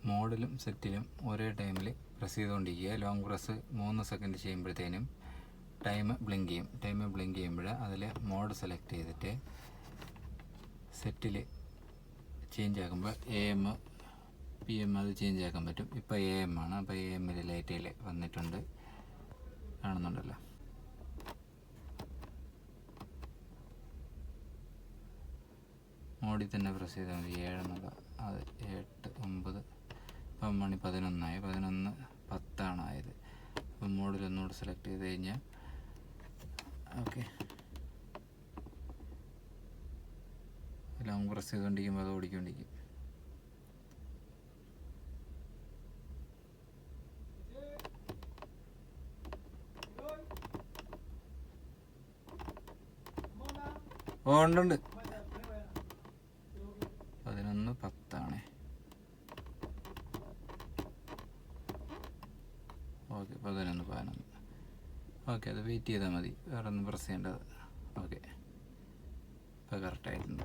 മോഡിലും സെറ്റിലും ഒരേ ടൈമിൽ പ്രസ് ചെയ്തുകൊണ്ടിരിക്കുക. ലോങ് പ്രസ് 3 സെക്കൻഡ് ചെയ്യുമ്പോഴത്തേനും ടൈം ബ്ലിങ്ക് ചെയ്യും. ബ്ലിങ്ക് ചെയ്യുമ്പോൾ അതിൽ മോഡ് സെലക്ട് ചെയ്തിട്ട് സെറ്റിൽ ചേഞ്ച് ആക്കുമ്പോൾ AM PM അത് ചേഞ്ച് ആക്കാൻ പറ്റും. ഇപ്പോൾ AM ആണ്. അപ്പോൾ AM ലൈറ്റിൽ വന്നിട്ടുണ്ട്, കാണുന്നുണ്ടല്ലോ. മോഡിൽ തന്നെ പ്രസ് ചെയ്താൽ മതി. 7 എന്നുള്ള അത് 8 9 ഇപ്പം മണി 11 10 ആയത്. അപ്പം മോഡിൽ ഒന്നുകൂടെ സെലക്ട് ചെയ്ത് കഴിഞ്ഞാൽ ഓക്കെ, ലോങ് പ്രസ് ചെയ്തുകൊണ്ടിരിക്കുമ്പോൾ അത് ഓടിക്കൊണ്ടിരിക്കും. ഉണ്ട് 11 10 ഓക്കെ. 11 ഓക്കെ. അത് വെയിറ്റ് ചെയ്താൽ മതി, വേറെ ഒന്നും പ്രസ് ചെയ്യേണ്ടത്. ഓക്കെ, ഇപ്പോൾ കറക്റ്റായിട്ടുണ്ട്.